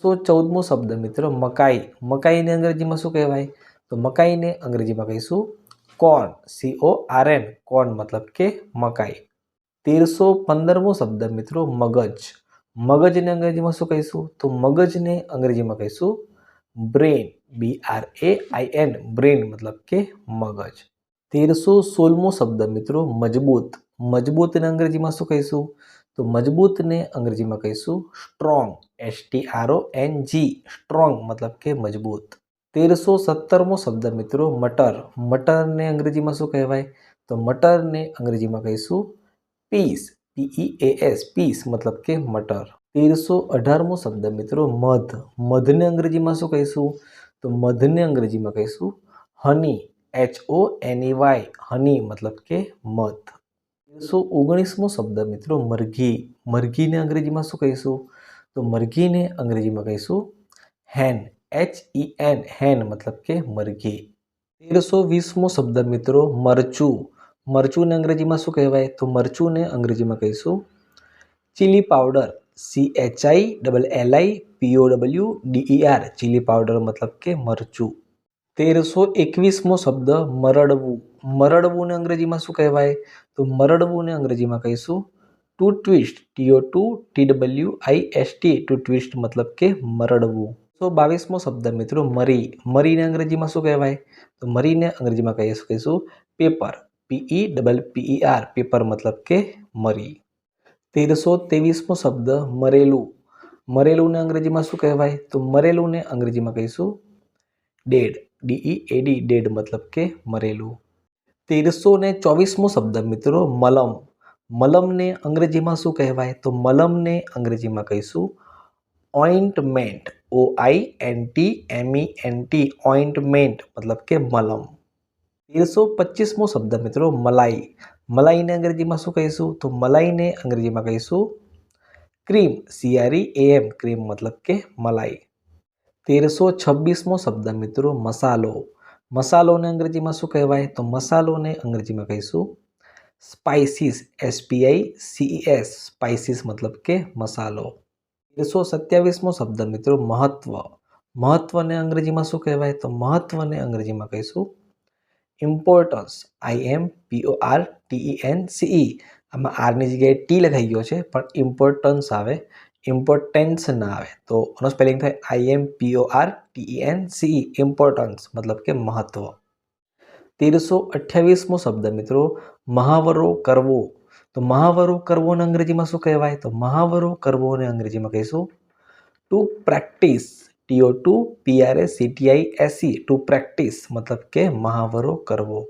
14મો શબ્દ મિત્રો મકાઈ. મકાઈને અંગ્રેજીમાં શું કહેવાય? તો મકાઈને અંગ્રેજીમાં કહીશું કોર્ન, CORN, કોર્ન મતલબ કે મકાઈ. 1315મો શબ્દ મિત્રો મગજ. મગજને અંગ્રેજીમાં શું કહીશું? તો મગજને અંગ્રેજીમાં કહીશું બ્રેન, BRAIN, બ્રેન મતલબ કે મગજ. 1316મો શબ્દ મિત્રો મજબૂત. મજબૂતને અંગ્રેજીમાં શું કહીશું? તો મજબૂતને અંગ્રેજીમાં કહીશું સ્ટ્રોંગ, STRONG, સ્ટ્રોંગ મતલબ કે મજબૂત. 1317મો શબ્દ મિત્રો મટર. મટરને અંગ્રેજીમાં શું કહેવાય? તો મટરને અંગ્રેજીમાં કહીશું પીસ, PEAS, પીસ મતલબ કે મટર. 1318મો શબ્દ મિત્રો મધ. મધને અંગ્રેજીમાં શું કહીશું? તો મધને અંગ્રેજીમાં કહીશું હની, HONEY, હની મતલબ કે મધ. 1319મો શબ્દ મિત્રો મરઘી. મરઘીને અંગ્રેજીમાં શું કહીશું? તો મરઘીને અંગ્રેજીમાં કહીશું હેન, HEN, હેન મતલબ કે મરઘી. 1320મો શબ્દ મિત્રો મરચું. મરચુંને અંગ્રેજીમાં શું કહેવાય? તો મરચુંને અંગ્રેજીમાં કહીશું chilli powder, CHILLIPOWDER, chilli powder મતલબ કે મરચું. 1321મો શબ્દ મરડવું. મરડવુંને અંગ્રેજીમાં શું કહેવાય? તો મરડવુંને અંગ્રેજીમાં કહીશું to twist, TOOTWIST, to twist મતલબ કે મરડવું. 122મો શબ્દ મિત્રો મરી. મરીને અંગ્રેજીમાં શું કહેવાય? તો મરીને અંગ્રેજીમાં કહીશું પેપર, PEPPER, પેપર મતલબ કે મરી. 1323મો શબ્દ મરેલું. મરેલુંને અંગ્રેજીમાં શું કહેવાય? તો મરેલુંને અંગ્રેજીમાં કહીશું ડેડ, DEAD, ડેડ મતલબ કે મરેલું. 1324મો શબ્દ મિત્રો મલમ. મલમને અંગ્રેજીમાં શું કહેવાય? તો મલમને અંગ્રેજીમાં કહીશું ઓઇન્ટમેન્ટ, OINTMENT, ઓઇન્ટમેન્ટ મતલબ કે મલમ. 1325મો શબ્દ મિત્રો મલાઈ. મલાઈને અંગ્રેજીમાં શું કહીશું? તો મલાઈને અંગ્રેજીમાં કહીશું ક્રીમ, CREAM, ક્રીમ મતલબ કે મલાઈ. 1326મો શબ્દ મિત્રો મસાલો. મસાલોને અંગ્રેજીમાં શું કહેવાય? તો મસાલોને અંગ્રેજીમાં કહીશું સ્પાઇસીસ, SPICES, સ્પાઇસીસ મતલબ કે મસાલો. 1327મો શબ્દ મિત્રો મહત્વ. મહત્વને અંગ્રેજીમાં શું કહેવાય? તો મહત્વને અંગ્રેજીમાં કહીશું ઇમ્પોર્ટન્સ, IMPORTENCE. આમાં આરની જગ્યાએ ટી લખાઈ ગયો છે પણ ઇમ્પોર્ટન્સ આવે, ઇમ્પોર્ટન્સ ના આવે. તો આનો સ્પેલિંગ થાય IMPORTENCE, ઇમ્પોર્ટન્સ મતલબ કે મહત્વ. 1328મો શબ્દ મિત્રો મહાવરો કરવો. તો મહાવરો કરવોને અંગ્રેજીમાં શું કહેવાય? તો મહાવરો કરવોને અંગ્રેજીમાં કહીશું to practise, TOTOPRACTICE, to practise મતલબ કે મહાવરો કરવો.